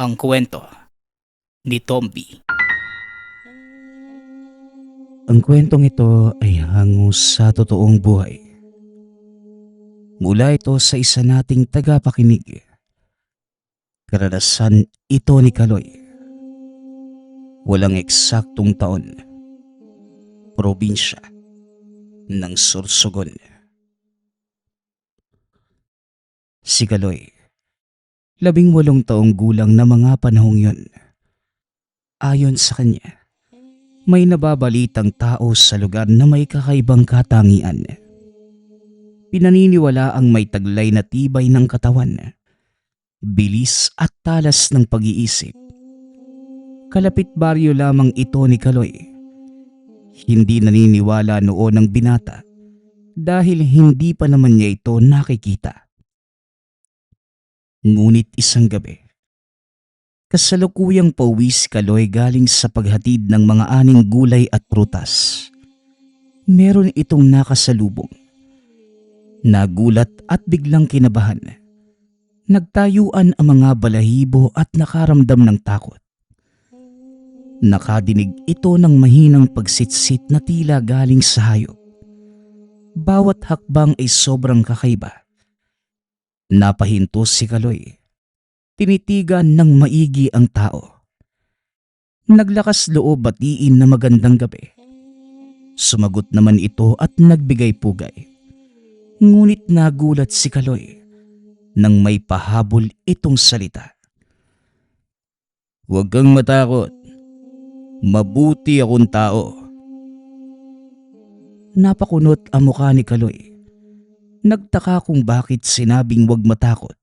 Ang kwento ni Tomby. Ang kwentong ito ay hango sa totoong buhay. Mula ito sa isa nating tagapakinig. Karanasan ito ni Kaloy. Walang eksaktong taon. Probinsya ng Sorsogon. Si Kaloy, 18 taong gulang na mga panahong yun. Ayon sa kanya, may nababalitang tao sa lugar na may kakaibang katangian. Pinaniniwala ang may taglay na tibay ng katawan, bilis at talas ng pag-iisip. Kalapit baryo lamang ito ni Kaloy. Hindi naniniwala noon ang binata dahil hindi pa naman niya ito nakikita. Ngunit isang gabi, kasalukuyang pauwi si Kaloy galing sa paghatid ng mga aning gulay at prutas. Meron itong nakasalubong. Nagulat at biglang kinabahan. Nagtayuan ang mga balahibo at nakaramdam ng takot. Nakadinig ito ng mahinang pagsitsit na tila galing sa hayop. Bawat hakbang ay sobrang kakaiba. Napahinto si Kaloy. Tinitigan ng maigi ang tao. Naglakas loob batiin na magandang gabi. Sumagot naman ito at nagbigay pugay. Ngunit nagulat si Kaloy nang may pahabol itong salita. "Huwag kang matakot. Mabuti akong tao." Napakunot ang mukha ni Kaloy. Nagtaka kung bakit sinabing huwag matakot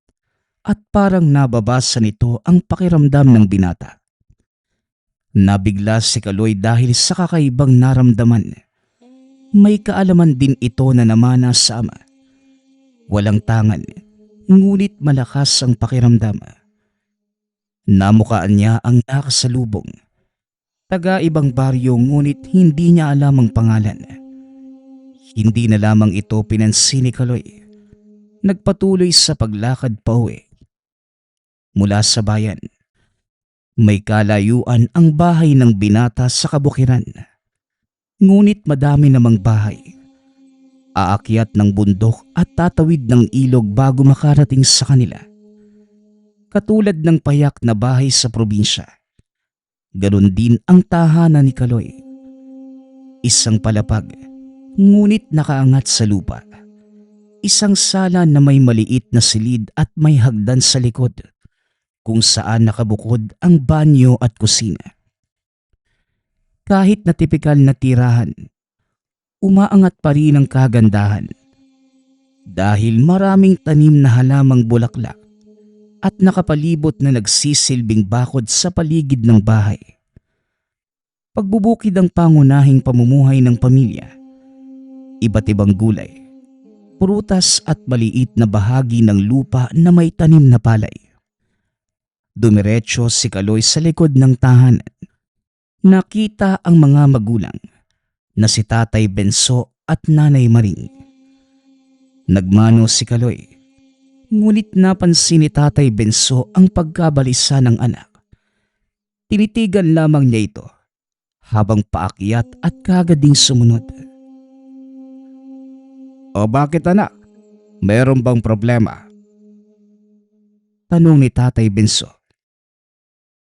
at parang nababasa nito ang pakiramdam ng binata. Nabigla si Kaloy dahil sa kakaibang naramdaman. May kaalaman din ito na namana sa ama. Walang tangan, ngunit malakas ang pakiramdam. Namukaan niya ang nakasalubong. Taga-ibang baryo ngunit hindi niya alam ang pangalan. Hindi na lamang ito pinansin ni Kaloy. Nagpatuloy sa paglakad pauwi. Mula sa bayan, may kalayuan ang bahay ng binata sa kabukiran. Ngunit madami namang bahay. Aakyat ng bundok at tatawid ng ilog bago makarating sa kanila. Katulad ng payak na bahay sa probinsya, ganon din ang tahanan ni Kaloy. Isang palapag, ngunit nakaangat sa lupa. Isang sala na may maliit na silid at may hagdan sa likod, kung saan nakabukod ang banyo at kusina. Kahit na tipikal na tirahan, umaangat pa rin ang kagandahan. Dahil maraming tanim na halamang bulaklak at nakapalibot na nagsisilbing bakod sa paligid ng bahay. Pagbubukid ang pangunahing pamumuhay ng pamilya. Iba't ibang gulay, prutas at maliit na bahagi ng lupa na may tanim na palay. Dumiretso si Kaloy sa likod ng tahanan. Nakita ang mga magulang na si Tatay Benso at Nanay Maring. Nagmano si Kaloy, ngunit napansin ni Tatay Benso ang pagkabalisa ng anak. Tinitigan lamang niya ito habang paakyat at kagading sumunod. "O bakit anak? Mayroon bang problema?" tanong ni Tatay Benso.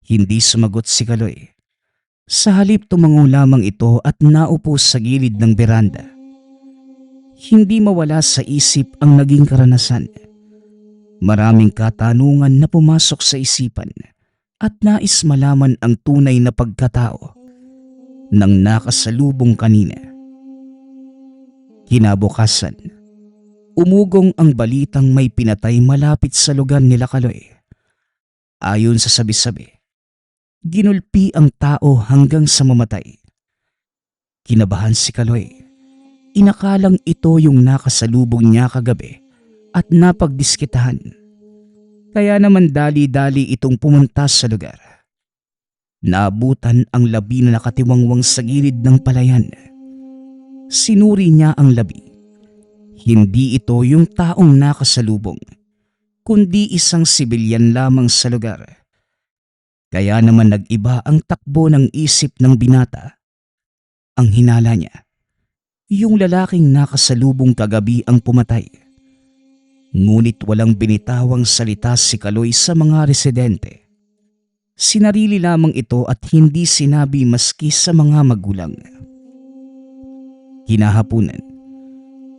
Hindi sumagot si Kaloy. Sa halip tumango lamang ito at naupo sa gilid ng beranda. Hindi mawala sa isip ang naging karanasan. Maraming katanungan na pumasok sa isipan at nais malaman ang tunay na pagkatao ng nakasalubong kanina. Kinabukasan, umugong ang balitang may pinatay malapit sa lugar nila Kaloy. Ayon sa sabi-sabi, ginulpi ang tao hanggang sa mamatay. Kinabahan si Kaloy. Inakalang ito yung nakasalubong niya kagabi at napagdiskitahan. Kaya naman dali-dali itong pumunta sa lugar. Naabutan ang labi na nakatiwangwang sa gilid ng palayan. Sinuri niya ang labi. Hindi ito yung taong nakasalubong, kundi isang sibilyan lamang sa lugar Kaya naman nag-iba ang takbo ng isip ng binata. Ang hinala niya, yung lalaking nakasalubong kagabi ang pumatay. Ngunit walang binitawang salita si Kaloy sa mga residente. Sinarili lamang ito at hindi sinabi maski sa mga magulang. Kinahapunan,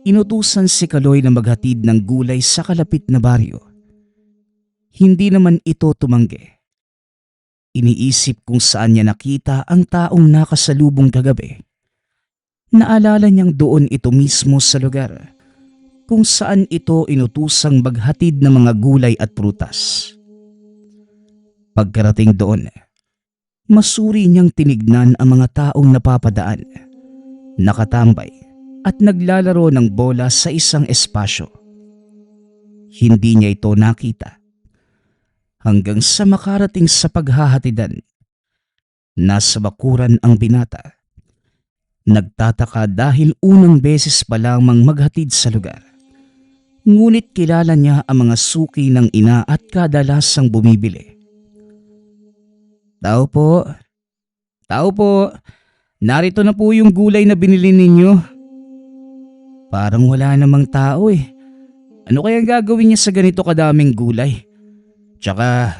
inutusan si Kaloy na maghatid ng gulay sa kalapit na baryo. Hindi naman ito tumanggi. Iniisip kung saan niya nakita ang taong nakasalubong kagabi. Naalala niyang doon ito mismo sa lugar kung saan ito inutusang maghatid ng mga gulay at prutas. Pagkarating doon, masuri niyang tinignan ang mga taong napapadaan, nakatambay at naglalaro ng bola sa isang espasyo. Hindi niya ito nakita hanggang sa makarating sa paghahatidan. Nasa bakuran ang binata. Nagtataka dahil unang beses pa lamang maghatid sa lugar. Ngunit kilala niya ang mga suki ng ina at kadalasang bumibili. Tao po. Tao po. Narito na po yung gulay na binili ninyo. Parang wala namang tao eh. Ano kayang gagawin niya sa ganito kadaming gulay? Tsaka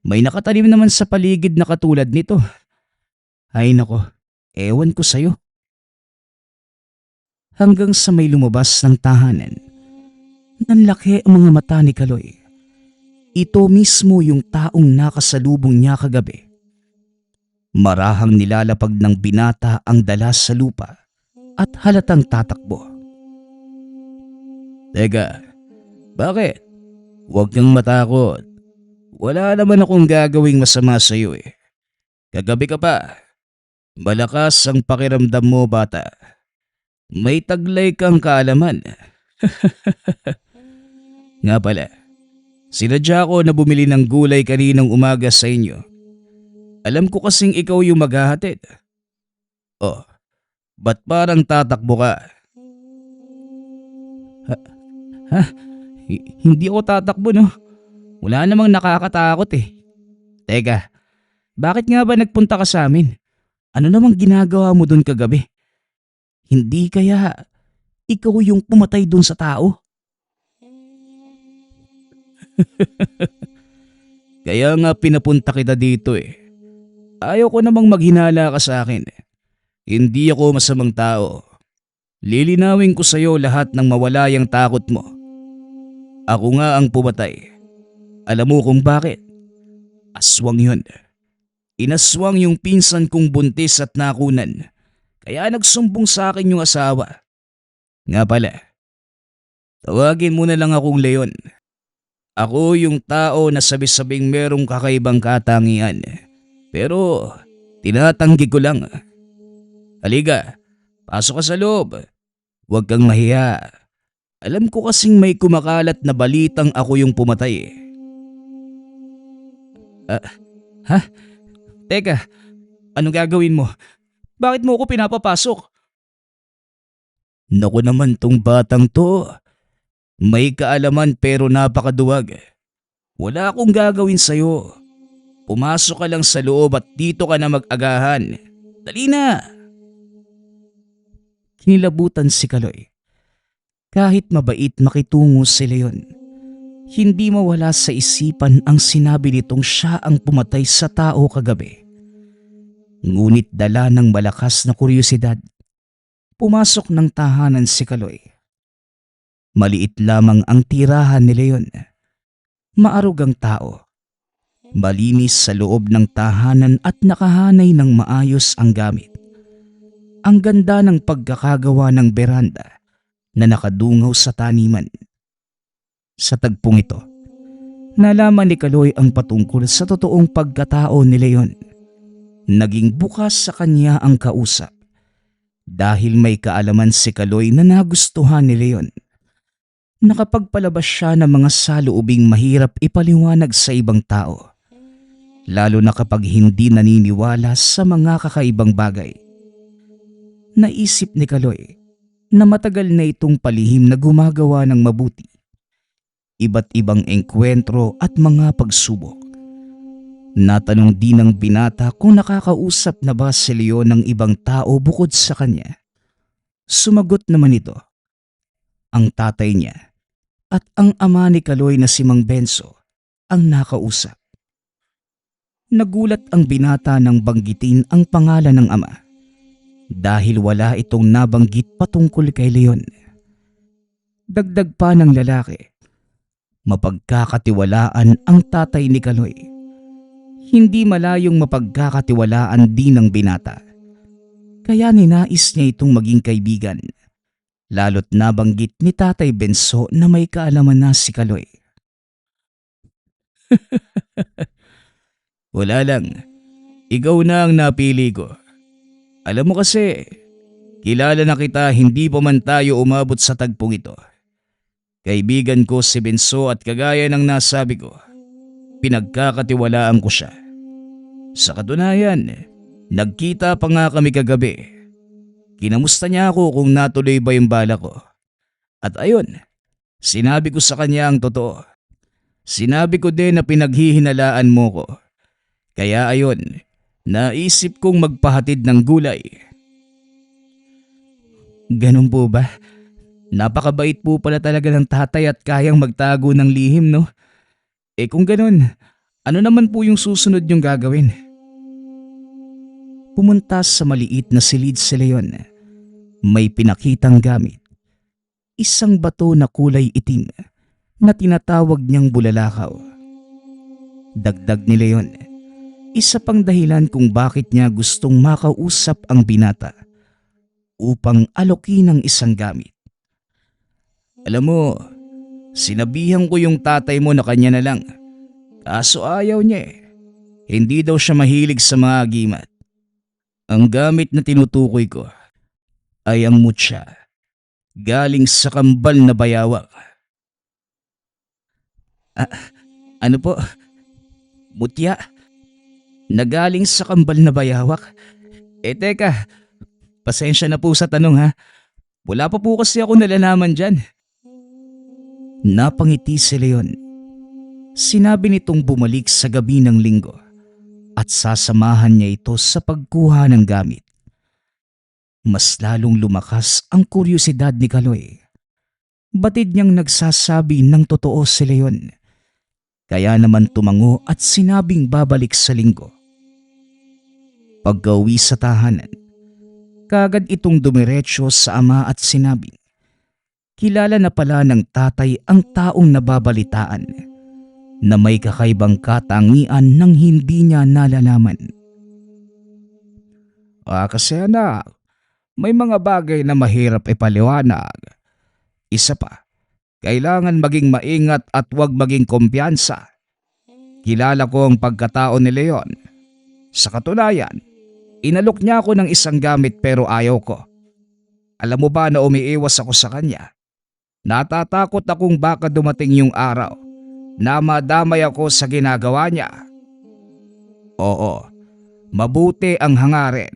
may nakatanim naman sa paligid na katulad nito. Ay nako, ewan ko sa'yo. Hanggang sa may lumabas ng tahanan, nanlaki ang mga mata ni Kaloy. Ito mismo yung taong nakasalubong niya kagabi. Marahang nilalapag ng binata ang dala sa lupa at halatang tatakbo. Teka, bakit? Huwag kang matakot. Wala naman akong gagawing masama sa iyo eh. Kagabi ka pa. Malakas ang pakiramdam mo, bata. May taglay kang kaalaman. Nga pala, sinadya ko na bumili ng gulay kaninang umaga sa inyo. Alam ko kasing ikaw yung maghahatid. Oh, ba't parang tatakbo ka? Ha? Hindi ako tatakbo no. Wala namang nakakatakot eh. Teka, bakit nga ba nagpunta ka sa amin? Ano namang ginagawa mo dun kagabi? Hindi kaya ikaw yung pumatay dun sa tao? Kaya nga pinapunta kita dito eh. Ayaw ko namang maghinala ka sa akin. Hindi ako masamang tao. Lilinawin ko sa'yo lahat ng mawala yung takot mo. Ako nga ang pumatay. Alam mo kung bakit? Aswang yun. Inaswang yung pinsan kong buntis at nakunan. Kaya nagsumbong sa akin yung asawa. Nga pala, tawagin mo na lang akong Leon. Ako yung tao na sabi-sabing merong kakaibang katangian. Pero tinatanggi ko lang. Halika, pasok ka sa loob. Huwag kang mahiya. Alam ko kasing may kumakalat na balitang ako yung pumatay. Ha? Teka, anong gagawin mo? Bakit mo ako pinapapasok? Naku naman tong batang to. May kaalaman pero napakaduwag. Wala akong gagawin sa'yo. Pumasok ka lang sa loob at dito ka na mag-agahan. Dali na! Kinilabutan si Kaloy. Kahit mabait makitungo si Leon, hindi mawala sa isipan ang sinabi nitong siya ang pumatay sa tao kagabi. Ngunit dala ng malakas na kuryosidad, pumasok ng tahanan si Kaloy. Maliit lamang ang tirahan ni Leon. Maarugang tao. Malinis sa loob ng tahanan at nakahanay ng maayos ang gamit. Ang ganda ng pagkakagawa ng beranda na nakadungaw sa taniman. Sa tagpong ito, nalaman ni Kaloy ang patungkol sa totoong pagkatao ni Leon. Naging bukas sa kanya ang kausap dahil may kaalaman si Kaloy na nagustuhan ni Leon. Nakapagpalabas siya ng mga saloobing mahirap ipaliwanag sa ibang tao, lalo na kapag hindi naniniwala sa mga kakaibang bagay. Naisip ni Kaloy na matagal na itong palihim na gumagawa ng mabuti. Iba't ibang engkwentro at mga pagsubok. Natanong din ng binata kung nakakausap na ba si Leon ng ibang tao bukod sa kanya. Sumagot naman ito, ang tatay niya at ang ama ni Kaloy na si Mang Benso ang nakausap. Nagulat ang binata nang banggitin ang pangalan ng ama dahil wala itong nabanggit patungkol kay Leon. Dagdag pa ng lalaki, mapagkakatiwalaan ang tatay ni Kaloy. Hindi malayong mapagkakatiwalaan din ng binata. Kaya ninais niya itong maging kaibigan, lalo't nabanggit ni Tatay Benso na may kaalaman na si Kaloy. Wala lang, ikaw na ang napili ko. Alam mo kasi, kilala na kita hindi pa man tayo umabot sa tagpong ito. Kaibigan ko si Benso at kagaya ng nasabi ko, pinagkakatiwalaan ko siya. Sa katunayan, nagkita pa nga kami kagabi. Kinamusta niya ako kung natuloy ba yung bala ko. At ayun, sinabi ko sa kanya ang totoo. Sinabi ko din na pinaghihinalaan mo ko. Kaya ayun, naisip kong magpahatid ng gulay. Ganun po ba? Napakabait po pala talaga ng tatay at kayang magtago ng lihim, no? Kung ganun, ano naman po yung susunod yung gagawin? Pumunta sa maliit na silid si Leon. May pinakitang gamit. Isang bato na kulay itim na tinatawag niyang bulalakaw. Dagdag ni Leon, isa pang dahilan kung bakit niya gustong makausap ang binata upang alokin ng isang gamit. Alam mo, sinabihan ko yung tatay mo na kanya na lang. Kaso ayaw niya eh. Hindi daw siya mahilig sa mga agimat. Ang gamit na tinutukoy ko ay ang mutya, galing sa kambal na bayawak. Ano po? Mutya? Nagaling sa kambal na bayawak? Teka, pasensya na po sa tanong ha. Wala pa po kasi ako nalalaman dyan. Napangiti si Leon. Sinabi nitong bumalik sa gabi ng linggo at sasamahan niya ito sa pagkuha ng gamit. Mas lalong lumakas ang kuryosidad ni Kaloy. Batid niyang nagsasabi ng totoo si Leon. Kaya naman tumango at sinabing babalik sa linggo. Pagka-uwi sa tahanan, kagad itong dumiretso sa ama at sinabi, kilala na pala ng tatay ang taong nababalitaan na may kakaibang katangian nang hindi niya nalalaman. Kasi anak, may mga bagay na mahirap ipaliwanag. Isa pa, kailangan maging maingat at huwag maging kumpiyansa. Kilala ko ang pagkatao ni Leon. Sa katunayan, inalok niya ako ng isang gamit pero ayaw ko. Alam mo ba na umiiwas ako sa kanya? Natatakot akong baka dumating yung araw na madamay ako sa ginagawa niya. Oo, mabuti ang hangarin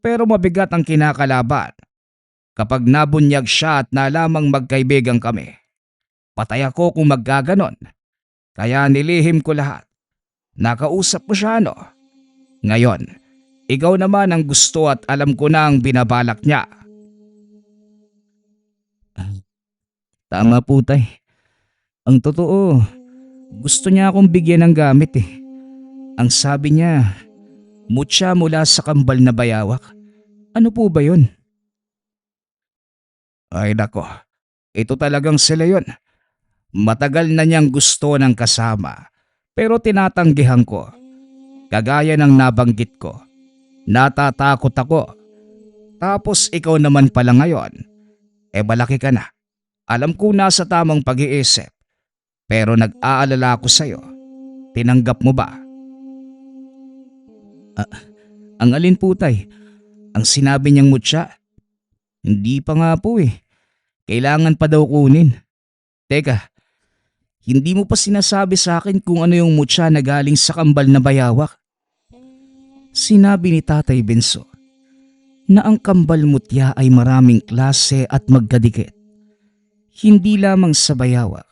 pero mabigat ang kinakalaban. Kapag nabunyag siya at nalamang magkaibigan kami, patay ako kung maggaganon. Kaya nilihim ko lahat. Nakausap mo siya no? Ngayon, ikaw naman ang gusto at alam ko na ang binabalak niya. Tama po tay. Ang totoo, gusto niya akong bigyan ng gamit eh. Ang sabi niya, mutya mula sa kambal na bayawak. Ano po ba yun? Ay nako, ito talagang sila yun. Matagal na niyang gusto ng kasama pero tinatanggihan ko. Kagaya ng nabanggit ko, natatakot ako. Tapos ikaw naman pala ngayon, malaki ka na. Alam ko nasa tamang pag-iisip. Pero nag-aalala ako sa'yo. Tinanggap mo ba? Ang alin po tay? Ang sinabi niyang mutya? Hindi pa nga po eh. Kailangan pa daw kunin. Teka, hindi mo pa sinasabi sa akin kung ano yung mutya na galing sa kambal na bayawak? Sinabi ni Tatay Benso na ang kambal mutya ay maraming klase at magkadikit. Hindi lamang sa bayawak.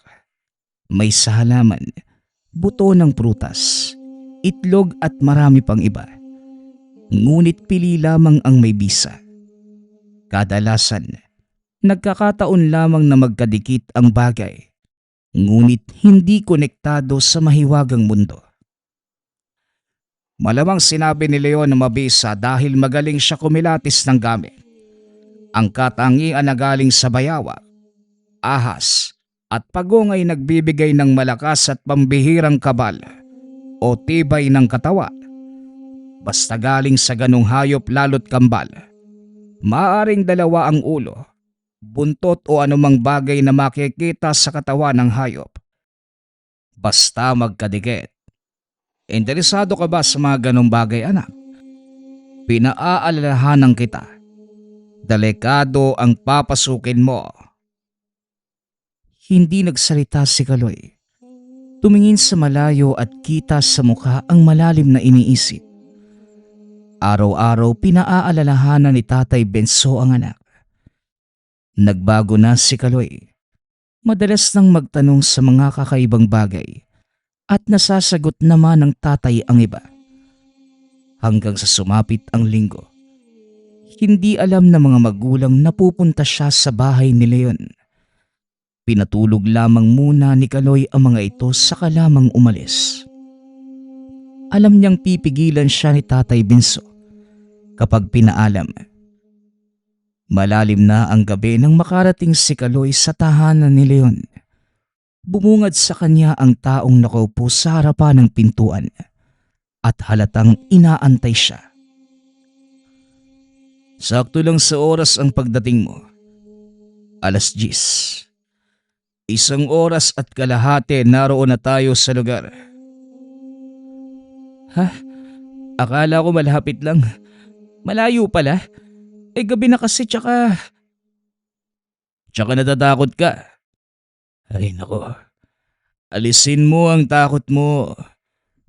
May sa halaman, buto ng prutas, itlog at marami pang iba. Ngunit pili lamang ang may bisa. Kadalasan, nagkakataon lamang na magkadikit ang bagay, ngunit hindi konektado sa mahiwagang mundo. Malamang sinabi ni Leon na mabisa dahil magaling siya kumilatis ng gamit. Ang katangian na galing sa bayawa, ahas at pagong ay nagbibigay ng malakas at pambihirang kabal o tibay ng katawan. Basta galing sa ganong hayop lalo't kambal, maaring dalawa ang ulo, buntot o anumang bagay na makikita sa katawan ng hayop. Basta magkadikit. Interesado ka ba sa mga ganong bagay, anak? Pinaaalalahanan kita. Delikado ang papasukin mo. Hindi nagsalita si Kaloy. Tumingin sa malayo at kita sa mukha ang malalim na iniisip. Araw-araw pinaaalalahanan ni Tatay Benso ang anak. Nagbago na si Kaloy. Madalas nang magtanong sa mga kakaibang bagay at nasasagot naman ng tatay ang iba. Hanggang sa sumapit ang linggo. Hindi alam ng mga magulang na pupunta siya sa bahay ni Leon. Pinatulog lamang muna ni Kaloy ang mga ito saka lamang umalis. Alam niyang pipigilan siya ni Tatay Benso kapag pinaalam. Malalim na ang gabi nang makarating si Kaloy sa tahanan ni Leon. Bumungad sa kanya ang taong nakaupo sa harapan ng pintuan at halatang inaantay siya. Sakto lang sa oras ang pagdating mo. 10:00. 1 oras at kalahati naroon na tayo sa lugar. Ha? Akala ko malapit lang. Malayo pala. Gabi na kasi tsaka natatakot ka. Ay nako. Alisin mo ang takot mo.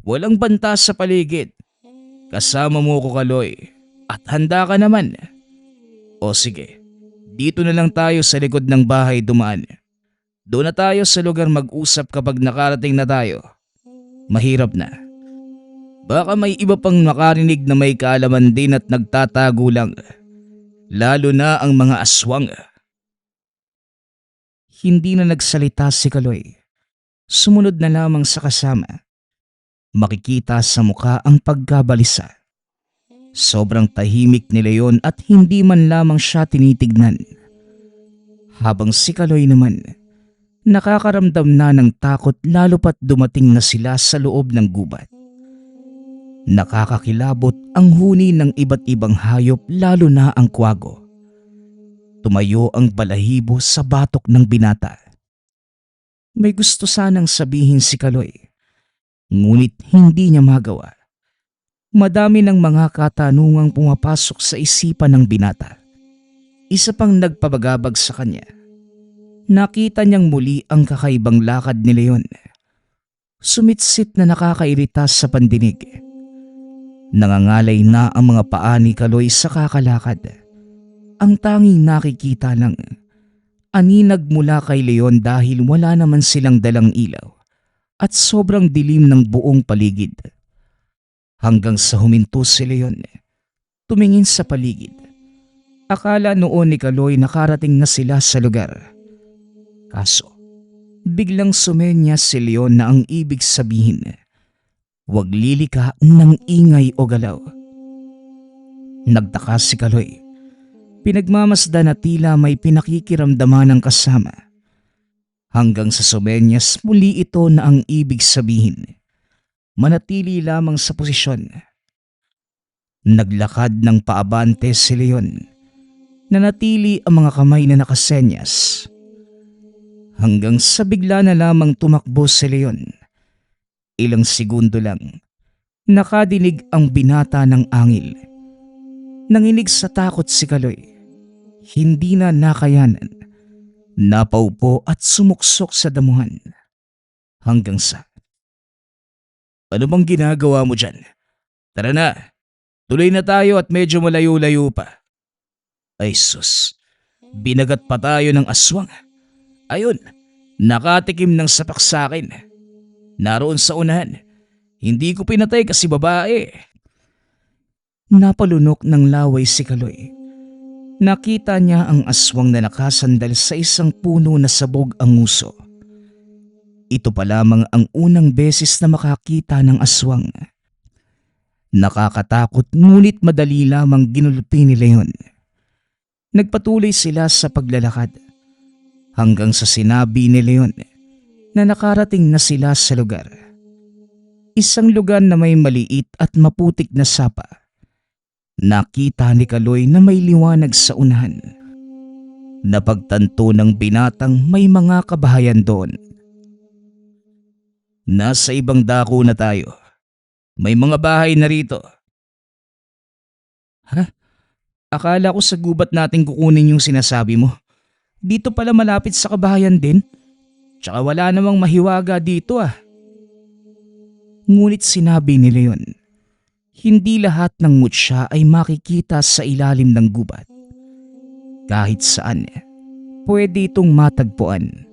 Walang banta sa paligid. Kasama mo ko, Kaloy. At handa ka naman. O sige, dito na lang tayo sa likod ng bahay dumaan. Doon na tayo sa lugar mag-usap kapag nakarating na tayo. Mahirap na. Baka may iba pang makarinig na may kaalaman din at nagtatago lang. Lalo na ang mga aswang. Hindi na nagsalita si Kaloy. Sumunod na lamang sa kasama. Makikita sa mukha ang pagkabalisa. Sobrang tahimik ni Leon at hindi man lamang siya tinitignan. Habang si Kaloy naman, nakakaramdam na ng takot lalo pat dumating na sila sa loob ng gubat. Nakakakilabot ang huni ng iba't ibang hayop lalo na ang kwago. Tumayo ang balahibo sa batok ng binata. May gusto sanang sabihin si Kaloy, ngunit hindi niya magawa. Madami ng mga katanungang pumapasok sa isipan ng binata. Isa pang nagpabagabag sa kanya. Nakita niyang muli ang kakaibang lakad ni Leon. Sumitsit na nakakairita sa pandinig. Nangangalay na ang mga paa ni Kaloy sa kakalakad. Ang tanging nakikita lang, aninag mula kay Leon dahil wala naman silang dalang ilaw at sobrang dilim ng buong paligid. Hanggang sa huminto si Leon, tumingin sa paligid. Akala noon ni Kaloy nakarating na sila sa lugar. Kaso, biglang sumenya si Leon na ang ibig sabihin, huwag lilika ng ingay o galaw. Nagtaka si Kaloy. Pinagmamasdan na tila may pinakikiramdaman ng kasama. Hanggang sa sumenyas muli ito na ang ibig sabihin, manatili lamang sa posisyon. Naglakad ng paabante si Leon. Nanatili ang mga kamay na nakasenyas. Hanggang sa bigla na lamang tumakbo si Leon. Ilang segundo lang, nakadinig ang binata ng angil. Nanginig sa takot si Kaloy. Hindi na nakayanan. Napaupo at sumuksok sa damuhan. Hanggang sa, ano bang ginagawa mo dyan? Tara na, tuloy na tayo at medyo malayo-layo pa. Ay sus, binagat pa tayo ng aswang. Ayun, nakatikim ng sapak sa akin. Naroon sa unahan, Hindi ko pinatay kasi babae. Napalunok ng laway si Kaloy. Nakita niya ang aswang na nakasandal sa isang puno na sabog ang nguso. Ito pa lamang ang unang beses na makakita ng aswang. Nakakatakot ngunit madali lamang ginulpi ni Leon. Nagpatuloy sila sa paglalakad hanggang sa sinabi ni Leon na nakarating na sila sa lugar. Isang lugar na may maliit at maputik na sapa. Nakita ni Kaloy na may liwanag sa unahan. Napagtanto ng binatang may mga kabahayan doon. Nasa ibang dako na tayo. May mga bahay na rito. Ha? Akala ko sa gubat natin kukunin yung sinasabi mo. Dito pala malapit sa kabahayan din. Tsaka wala namang mahiwaga dito ah. Ngunit sinabi ni Leon, hindi lahat ng mutya ay makikita sa ilalim ng gubat. Kahit saan, pwede itong matagpuan.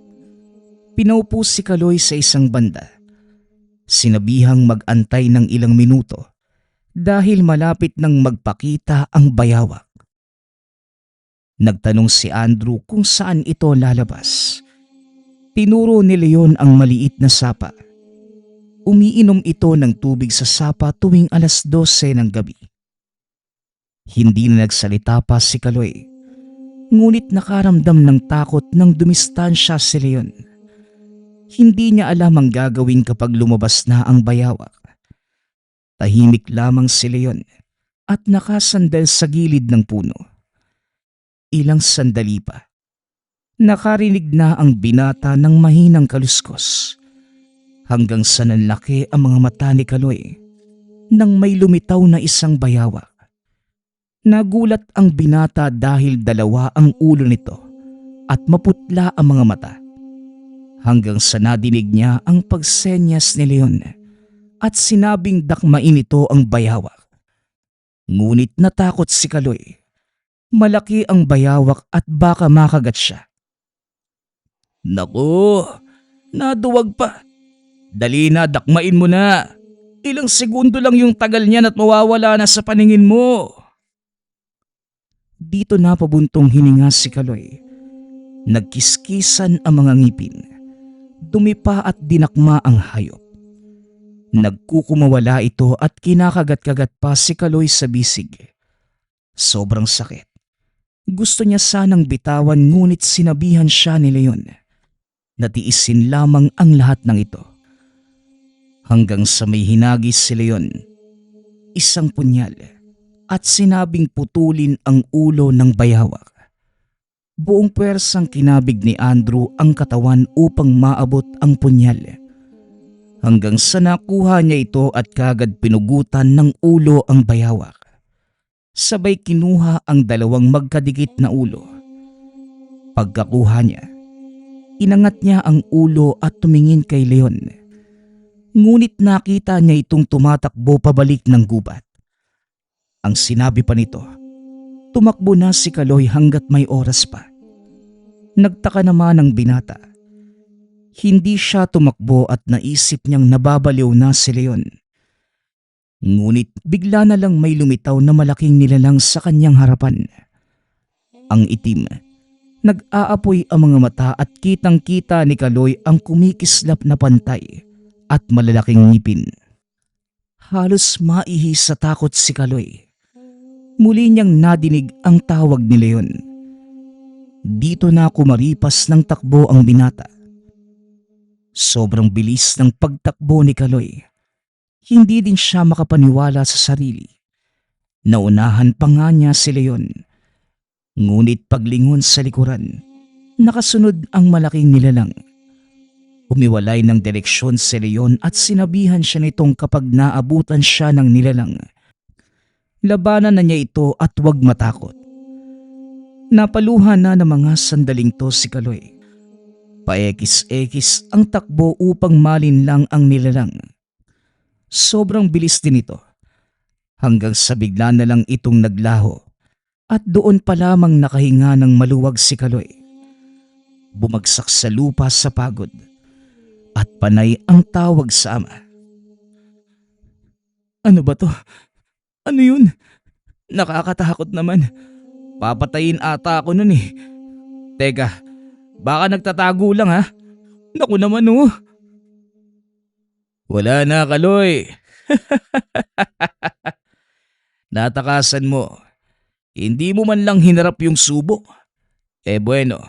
Pinaupo si Kaloy sa isang banda. Sinabihang mag-antay ng ilang minuto dahil malapit nang magpakita ang bayawak. Nagtanong si Andrew kung saan ito lalabas. Tinuro ni Leon ang maliit na sapa. Umiinom ito ng tubig sa sapa tuwing 12:00 ng gabi. Hindi na nagsalita pa si Kaloy, ngunit nakaramdam ng takot nang dumistansya si Leon. Hindi niya alam ang gagawin kapag lumabas na ang bayawak. Tahimik lamang si Leon at nakasandal sa gilid ng puno. Ilang sandali pa, nakarinig na ang binata ng mahinang kaluskos. Hanggang sa nanlaki ang mga mata ni Kaloy nang may lumitaw na isang bayawak. Nagulat ang binata dahil dalawa ang ulo nito at maputla ang mga mata. Hanggang sa nadinig niya ang pagsenyas ni Leon at sinabing dakmain ito ang bayawak. Ngunit natakot si Kaloy. Malaki ang bayawak at baka makagat siya. Naku, naduwag pa. Dali na, dakmain mo na. Ilang segundo lang yung tagal niyan at mawawala na sa paningin mo. Dito na pabuntong hininga si Kaloy. Nagkiskisan ang mga ngipin. Dumipa at dinakma ang hayop. Nagkukumawala ito at kinakagat-kagat pa si Kaloy sa bisig. Sobrang sakit. Gusto niya sanang bitawan ngunit sinabihan siya ni Leon. Natiisin lamang ang lahat ng ito. Hanggang sa may hinagis si Leon, isang punyal at sinabing putulin ang ulo ng bayawak. Buong pwersang kinabig ni Andrew ang katawan upang maabot ang punyal. Hanggang sa nakuha niya ito at kagad pinugutan ng ulo ang bayawak. Sabay kinuha ang dalawang magkadikit na ulo. Pagkakuha niya, inangat niya ang ulo at tumingin kay Leon. Ngunit nakita niya itong tumatakbo pabalik ng gubat. Ang sinabi pa nito, tumakbo na si Kaloy hanggat may oras pa. Nagtaka naman ang binata. Hindi siya tumakbo at naisip niyang nababaliw na si Leon. Ngunit bigla na lang may lumitaw na malaking nilalang sa kanyang harapan. Ang itim. Nag-aapoy ang mga mata at kitang-kita ni Kaloy ang kumikislap na pantay at malalaking ngipin. Halos maihi sa takot si Kaloy. Muli niyang nadinig ang tawag ni Leon. Dito na kumaripas ng takbo ang binata. Sobrang bilis ng pagtakbo ni Kaloy. Hindi din siya makapaniwala sa sarili. Naunahan pa nga niya si Leon. Ngunit paglingon sa likuran, nakasunod ang malaking nilalang. Umiwalay ng direksyon si Leon at sinabihan siya nitong kapag naabutan siya ng nilalang, labanan na niya ito at huwag matakot. Napaluha na ng mga sandaling to si Kaloy. Paekis-ekis ang takbo upang malinlang ang nilalang. Sobrang bilis din ito. Hanggang sa bigla na lang itong naglaho at doon pa lamang nakahinga ng maluwag si Kaloy. Bumagsak sa lupa sa pagod at panay ang tawag sa ama. Ano ba to? Ano yun? Nakakatakot naman. Papatayin ata ako nun eh. Teka, baka nagtatago lang ha? Naku naman oh. Wala na, Kaloy. Natakasan mo. Hindi mo man lang hinarap yung subo. Bueno,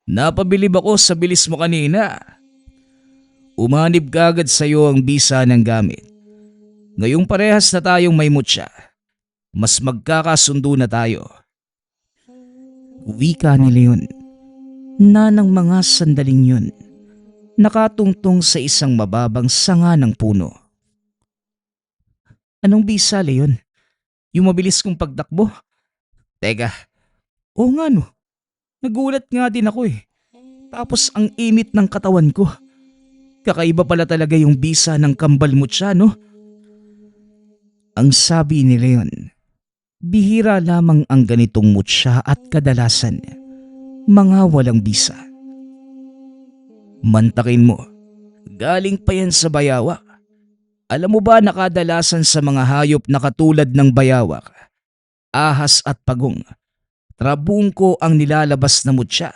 napabilib ako sa bilis mo kanina. Umanib kagad sa'yo ang bisa ng gamit. Ngayong parehas na tayong may mutya, mas magkakasundo na tayo. Wika ni Leon na ng mga sandaling yun, nakatungtong sa isang mababang sanga ng puno. Anong bisa, Leon? Yung mabilis kong pagtakbo? Teka, oo nga no, nagulat nga din ako eh. Tapos ang init ng katawan ko. Kakaiba pala talaga yung bisa ng kambal mutya, no? Ang sabi ni Leon, bihira lamang ang ganitong mutya at kadalasan, mga walang bisa. Mantakin mo, galing pa yan sa bayawak. Alam mo ba na kadalasan sa mga hayop na katulad ng bayawak, ahas at pagong, trabungko ang nilalabas na mutya.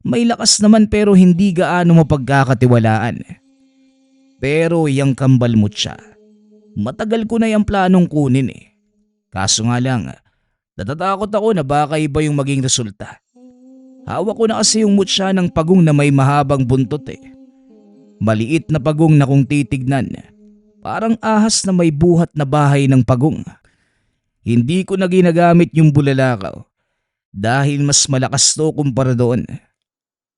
May lakas naman pero hindi gaano mapagkakatiwalaan. Pero yung kambal mutya, matagal ko na yung planong kunin eh. Kaso nga lang, natatakot ako na baka iba yung maging resulta. Hawak ko na kasi yung mutya ng pagong na may mahabang buntot eh. Maliit na pagong na kung titignan, parang ahas na may buhat na bahay ng pagong. Hindi ko na ginagamit yung bulalakaw dahil mas malakas to kumpara doon.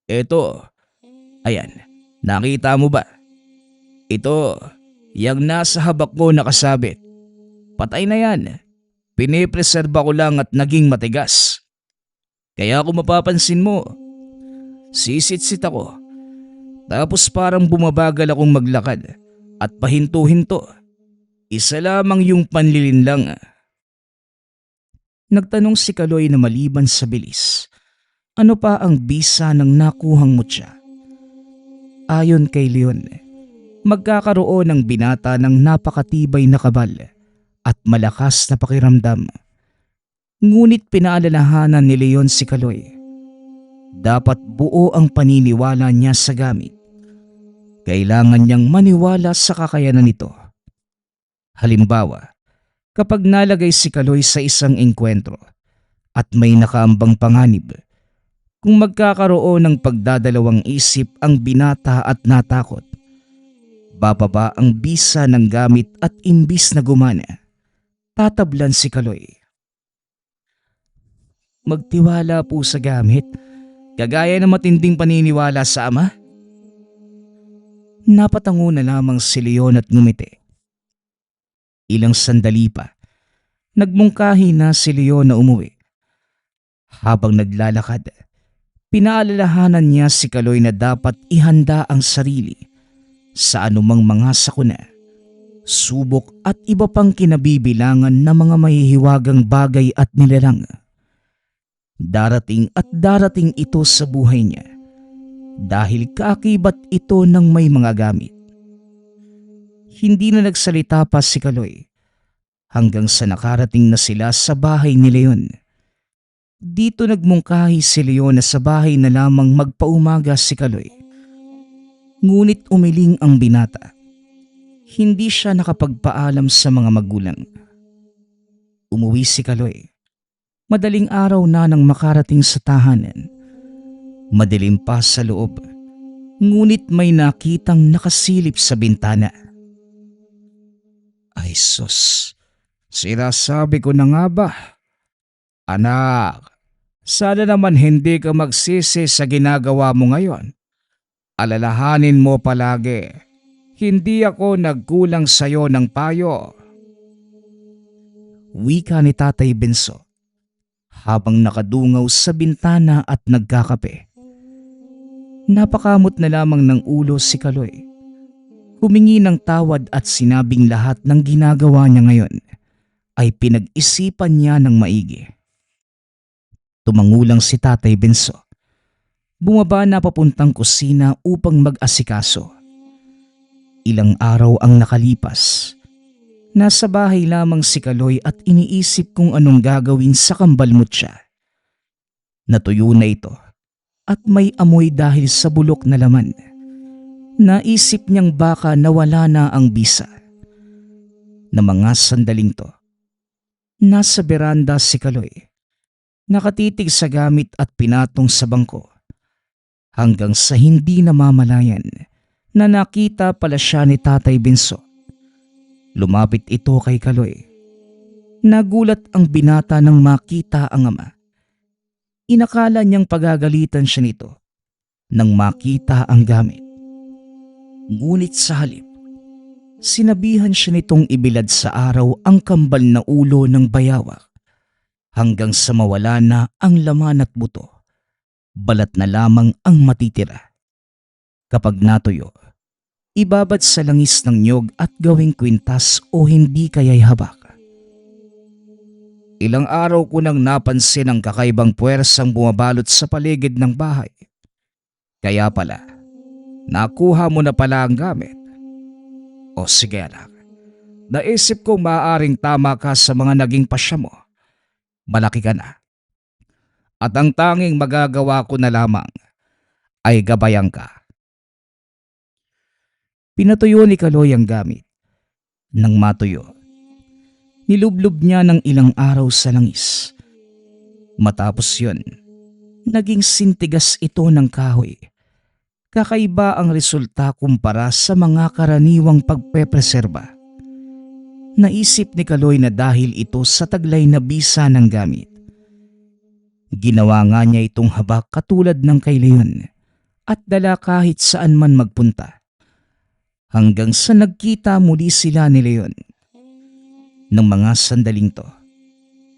Eto, ayan, nakita mo ba? Ito, yung nasa habak ko nakasabit. Patay na yan. Pinipreserba ko lang at naging matigas. Kaya kung mapapansin mo, sisit-sit ako. Tapos parang bumabagal akong maglakad at pahinto-hinto. Isa lamang yung panlilinlang. Nagtanong si Kaloy na maliban sa bilis, ano pa ang bisa ng nakuhang mutya? Ayon kay Leon, magkakaroon ng binata ng napakatibay na kabal at malakas na pakiramdam. Ngunit pinaalalahanan ni Leon si Kaloy. Dapat buo ang paniniwala niya sa gamit. Kailangan niyang maniwala sa kakayanan nito. Halimbawa, kapag nalagay si Kaloy sa isang engkwentro at may nakaambang panganib, kung magkakaroon ng pagdadalawang isip ang binata at natakot, bababa ang bisa ng gamit at imbis na gumana, tatablan si Kaloy. Magtiwala po sa gamit, kagaya ng matinding paniniwala sa ama. Napatango na lamang si Leon at ngumiti. Ilang sandali pa, nagmungkahi na si Leon na umuwi. Habang naglalakad, pinaalalahanan niya si Kaloy na dapat ihanda ang sarili sa anumang mga sakuna, subok at iba pang kinabibilangan na mga mahihiwagang bagay at nilalang. Darating at darating ito sa buhay niya dahil kaakibat ito ng may mga gamit. Hindi na nagsalita pa si Kaloy hanggang sa nakarating na sila sa bahay ni Leon. Dito nagmungkahi si Leon na sa bahay na lamang magpaumaga si Kaloy. Ngunit umiling ang binata. Hindi siya nakapagpaalam sa mga magulang. Umuwi si Kaloy. Madaling araw na nang makarating sa tahanan. Madilim pa sa loob. Ngunit may nakitang nakasilip sa bintana. Ay sus, sinasabi ko na nga ba? Anak, sana naman hindi ka magsisi sa ginagawa mo ngayon. Alalahanin mo palagi, hindi ako nagkulang sa'yo ng payo. Wika ni Tatay Benso habang nakadungaw sa bintana at nagkakape. Napakamot na lamang ng ulo si Kaloy. Humingi ng tawad at sinabing lahat ng ginagawa niya ngayon ay pinag-isipan niya ng maigi. Tumangulang si Tatay Benso. Bumaba na papuntang kusina upang mag-asikaso. Ilang araw ang nakalipas. Nasa bahay lamang si Kaloy at iniisip kung anong gagawin sa kambal mutya. Natuyo na ito at may amoy dahil sa bulok na laman. Naisip niyang baka nawala na ang bisa. Na mga sandaling to, nasa beranda si Kaloy, nakatitig sa gamit at pinatong sa bangko. Hanggang sa hindi namamalayan na nakita pala siya ni Tatay Benso. Lumapit ito kay Kaloy. Nagulat ang binata nang makita ang ama. Inakala niyang pagagalitan siya nito nang makita ang gamit. Ngunit sa halip, sinabihan siya nitong ibilad sa araw ang kambal na ulo ng bayawak hanggang sa mawala na ang laman at buto. Balat na lamang ang matitira. Kapag natuyo, ibabad sa langis ng niyog at gawing kwintas o hindi kaya'y habak. Ilang araw ko nang napansin ang kakaibang puwersang bumabalot sa paligid ng bahay. Kaya pala, nakuha mo na pala ang gamit. O sige anak, naisip kong maaaring tama ka sa mga naging pasya mo. Malaki ka na. At ang tanging magagawa ko na lamang ay gabayan ka. Pinatuyo ni Kaloy ang gamit. Nang matuyo, nilublob niya ng ilang araw sa langis. Matapos yun, naging sintigas ito ng kahoy. Kakaiba ang resulta kumpara sa mga karaniwang pagpepreserba. Naisip ni Kaloy na dahil ito sa taglay na bisa ng gamit. Ginawa nga niya itong habak katulad ng kay Leon at dala kahit saan man magpunta. Hanggang sa nagkita muli sila ni Leon. Nang mga sandaling to,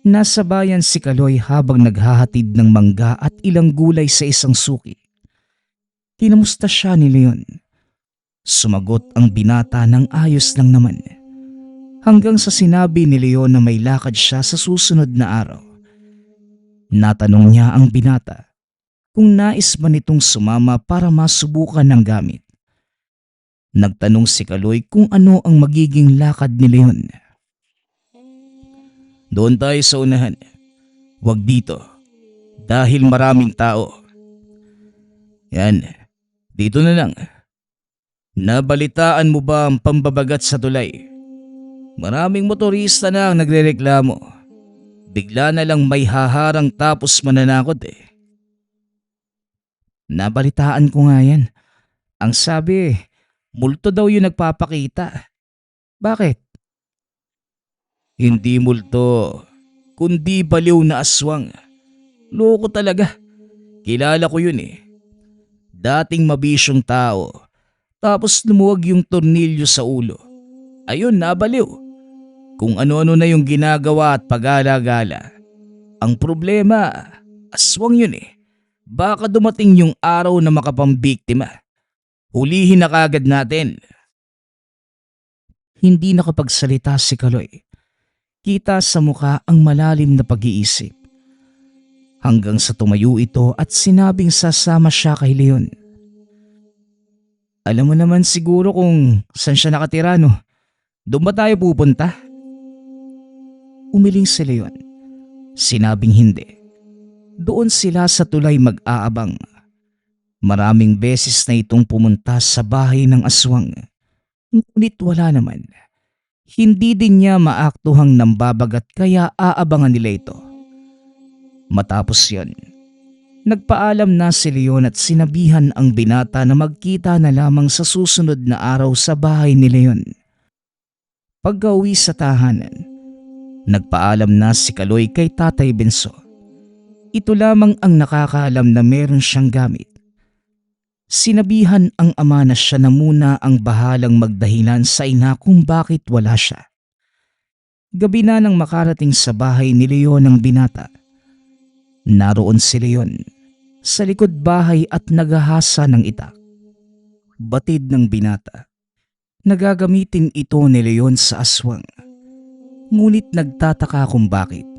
nasa bayan si Kaloy habang naghahatid ng mangga at ilang gulay sa isang suki. Kinamusta siya ni Leon. Sumagot ang binata ng ayos lang naman. Hanggang sa sinabi ni Leon na may lakad siya sa susunod na araw. Natanong niya ang binata kung nais ba nitong sumama para masubukan ng gamit. Nagtanong si Kaloy kung ano ang magiging lakad ni Leon. Doon tayo sa unahan. Huwag dito. Dahil maraming tao. Yan. Dito na lang. Nabalitaan mo ba ang pambabagat sa tulay? Maraming motorista na ang nagrereklamo. Bigla na lang may haharang tapos mananakot eh. Nabalitaan ko nga yan. Ang sabi, multo daw yung nagpapakita. Bakit? Hindi multo, kundi baliw na aswang. Loko talaga. Kilala ko yun eh. Dating mabisyong tao, tapos lumuwag yung tornilyo sa ulo. Ayun, nabaliw. Kung ano-ano na yung ginagawa at pag-alagala. Ang problema, aswang yun eh. Baka dumating yung araw na makapambiktima. Hulihin na kagad natin. Hindi nakapagsalita si Kaloy. Kita sa muka ang malalim na pag-iisip. Hanggang sa tumayo ito at sinabing sasama siya kay Leon. Alam mo naman siguro kung saan siya nakatira, no? Doon ba tayo pupunta? Umiling si Leon. Sinabing hindi. Doon sila sa tulay mag-aabang. Maraming beses na itong pumunta sa bahay ng aswang. Ngunit wala naman. Hindi din niya maaktuhang nambabagat kaya aabangan nila ito. Matapos yon, nagpaalam na si Leon at sinabihan ang binata na magkita na lamang sa susunod na araw sa bahay ni Leon. Pagka-uwi sa tahanan, nagpaalam na si Kaloy kay Tatay Benso. Ito lamang ang nakakaalam na meron siyang gamit. Sinabihan ang ama na siya na muna ang bahalang magdahilan sa ina kung bakit wala siya. Gabi na nang makarating sa bahay ni Leon ang binata. Naroon si Leon sa likod bahay at naghahasa ng itak. Batid ng binata. Nagagamitin ito ni Leon sa aswang. Ngunit nagtataka kung bakit.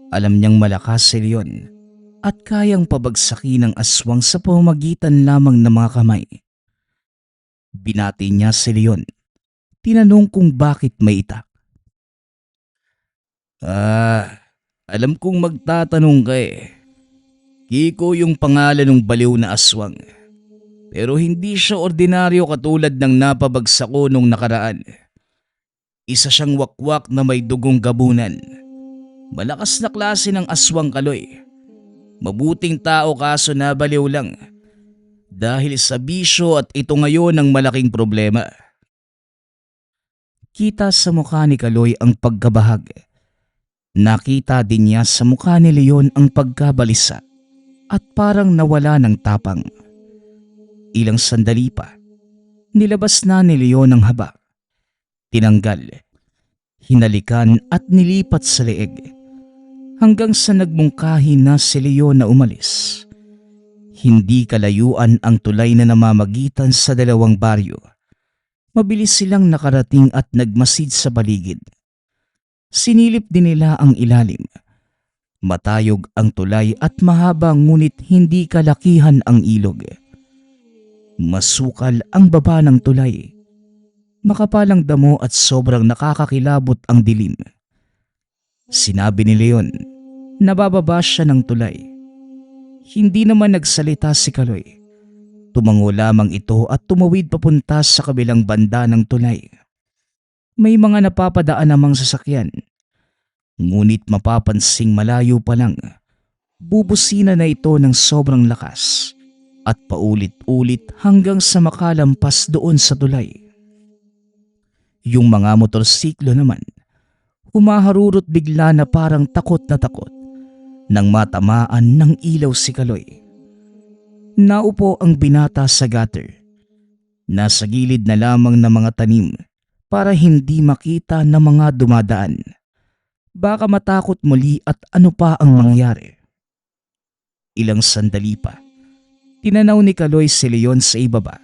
Alam niyang malakas si Leon at kayang pabagsakin ng aswang sa pamamagitan lamang ng mga kamay. Binati niya si Leon. Tinanong kung bakit may itak. Alam kong magtatanong ka eh. Kiko yung pangalan ng baliw na aswang. Pero hindi siya ordinaryo katulad ng napabagsak ko nung nakaraan. Isa siyang wakwak na may dugong gabunan. Malakas na klase ng aswang Kaloy. Mabuting tao kaso nabaliw lang. Dahil sa bisyo at ito ngayon ang malaking problema. Kita sa mukha ni Kaloy ang pagkabahag. Nakita din niya sa mukha ni Leon ang pagkabalisa at parang nawala ng tapang. Ilang sandali pa, nilabas na ni Leon ang haba. Tinanggal, hinalikan at nilipat sa leeg hanggang sa nagmungkahi na si Leon na umalis. Hindi kalayuan ang tulay na namamagitan sa dalawang baryo. Mabilis silang nakarating at nagmasid sa paligid. Sinilip din nila ang ilalim. Matayog ang tulay at mahaba ngunit hindi kalakihan ang ilog. Masukal ang baba ng tulay. Makapalang damo at sobrang nakakakilabot ang dilim. Sinabi ni Leon na bababa siya ng tulay. Hindi naman nagsalita si Kaloy. Tumango lamang ito at tumawid papunta sa kabilang banda ng tulay. May mga napapadaan namang sasakyan. Ngunit mapapansing malayo pa lang, bubusina na ito ng sobrang lakas at paulit-ulit hanggang sa makalampas doon sa tulay. Yung mga motorsiklo naman, humaharurot bigla na parang takot na takot nang matamaan ng ilaw si Kaloy. Naupo ang binata sa gutter. Nasa gilid na lamang ng mga tanim para hindi makita ng mga dumadaan. Baka matakot muli at ano pa ang mangyari. Ilang sandali pa, tinanaw ni Kaloy si Leon sa ibaba.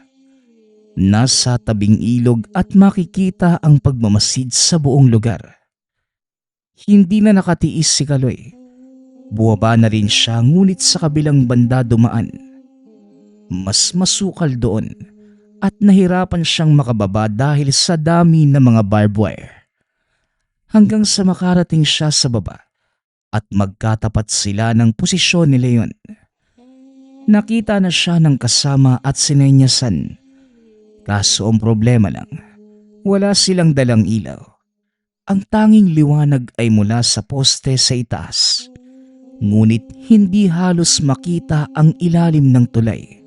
Nasa tabing ilog at makikita ang pagmamasid sa buong lugar. Hindi na nakatiis si Kaloy. Buwaba na rin siya ngunit sa kabilang banda dumaan. Mas masukal doon at nahirapan siyang makababa dahil sa dami ng mga barbed wire. Hanggang sa makarating siya sa baba at magkatapat sila ng posisyon ni Leon. Nakita na siya ng kasama at sinenyasan. Kaso ang problema lang, wala silang dalang ilaw. Ang tanging liwanag ay mula sa poste sa itaas. Ngunit hindi halos makita ang ilalim ng tulay.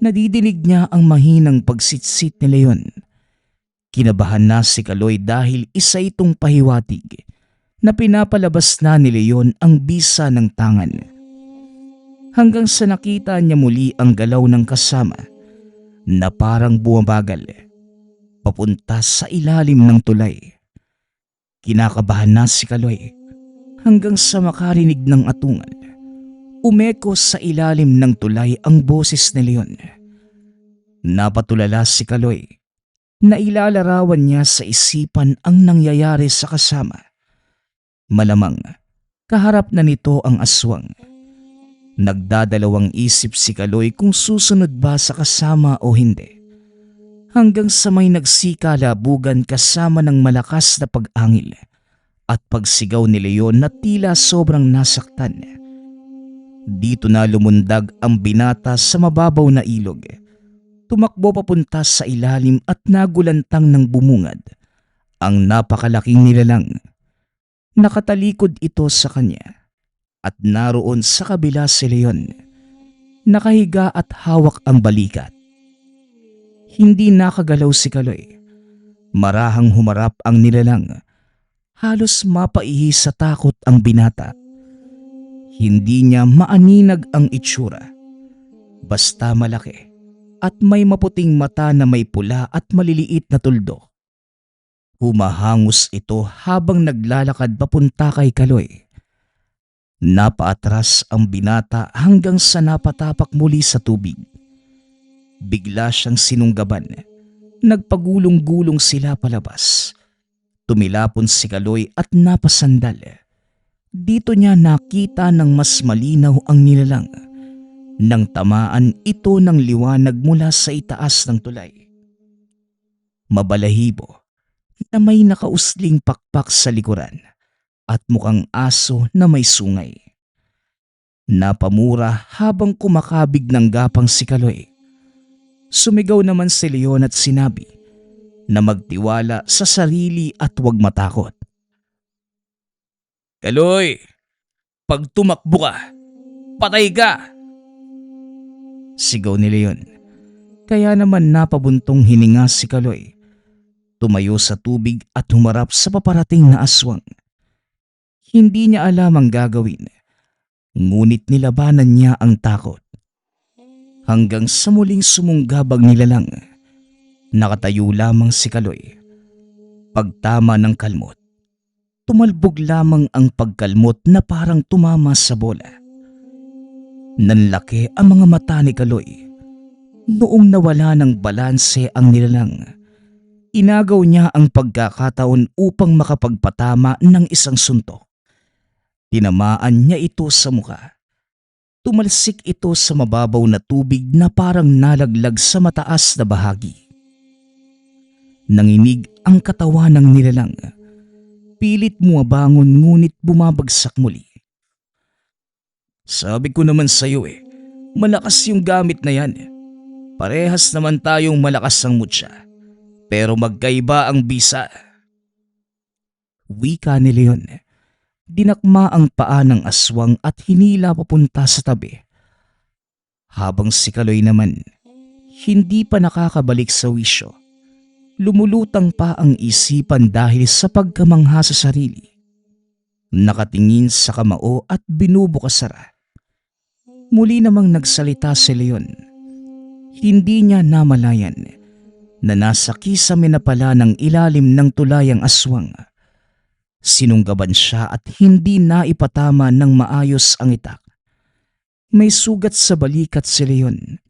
Nadidinig niya ang mahinang pagsitsit ni Leon. Kinabahan na si Kaloy dahil isa itong pahiwatig na pinapalabas na ni Leon ang bisa ng tangan. Hanggang sa nakita niya muli ang galaw ng kasama na parang bumabagal papunta sa ilalim ng tulay. Kinakabahan na si Kaloy hanggang sa makarinig ng atungal. Umeko sa ilalim ng tulay ang boses ni Leon. Napatulala si Kaloy. Nailalarawan niya sa isipan ang nangyayari sa kasama. Malamang, kaharap na nito ang aswang. Nagdadalawang isip si Kaloy kung susunod ba sa kasama o hindi. Hanggang sa may nagsikalabugan kasama ng malakas na pag-angil at pagsigaw ni Leon na tila sobrang nasaktan. Dito na lumundag ang binata sa mababaw na ilog. Tumakbo papunta sa ilalim at nagulantang ng bumungad ang napakalaking nilalang. Nakatalikod ito sa kanya at naroon sa kabila si Leon. Nakahiga at hawak ang balikat. Hindi nakagalaw si Kaloy. Marahang humarap ang nilalang. Halos mapaihi sa takot ang binata. Hindi niya maaninag ang itsura. Basta malaki. At may maputing mata na may pula at maliliit na tuldok. Humahangos ito habang naglalakad papunta kay Kaloy. Napaatras ang binata hanggang sa napatapak muli sa tubig. Bigla siyang sinunggaban. Nagpagulong-gulong sila palabas. Tumilapon si Kaloy at napasandal. Dito niya nakita ng mas malinaw ang nilalang. Nang tamaan ito ng liwanag mula sa itaas ng tulay. mabalahibo na may nakausling pakpak sa likuran at mukhang aso na may sungay. Napamura habang kumakabig ng gapang si Kaloy. Sumigaw naman si Leon at sinabi na magtiwala sa sarili at huwag matakot. Kaloy, pag tumakbo ka, patay ka! Sigaw ni Leon. Kaya naman napabuntong hininga si Kaloy. Tumayo sa tubig at humarap sa paparating na aswang. Hindi niya alam ang gagawin, ngunit nilabanan niya ang takot. Hanggang sa muling sumunggabang nilalang, nakatayo lamang si Kaloy. Pagtama ng kalmot, tumalbog lamang ang pagkalmot na parang tumama sa bola. Nanlaki ang mga mata ni Kaloy. Noong nawala ng balanse ang nilalang, inagaw niya ang pagkakataon upang makapagpatama ng isang suntok. Tinamaan niya ito sa mukha. Tumalsik ito sa mababaw na tubig na parang nalaglag sa mataas na bahagi. Nanginig ang katawan ng nilalang. Pilit bumabangon ngunit bumabagsak muli. Sabi ko naman sa iyo malakas yung gamit na yan. Parehas naman tayong malakas ang mutya. Pero magkaiba ang bisa. Wika ni Leon. Dinakma ang paa ng aswang at hinila papunta sa tabi. Habang si Kaloy naman, hindi pa nakakabalik sa wisyo. Lumulutang pa ang isipan dahil sa pagkamangha sa sarili. Nakatingin sa kamao at binubukasara. Muli namang nagsalita si Leon. Hindi niya namalayan na nasa kisame na pala ng ilalim ng tulayang aswang. Sinunggaban siya at hindi naipatama ng maayos ang itak. May sugat sa balikat si Leon.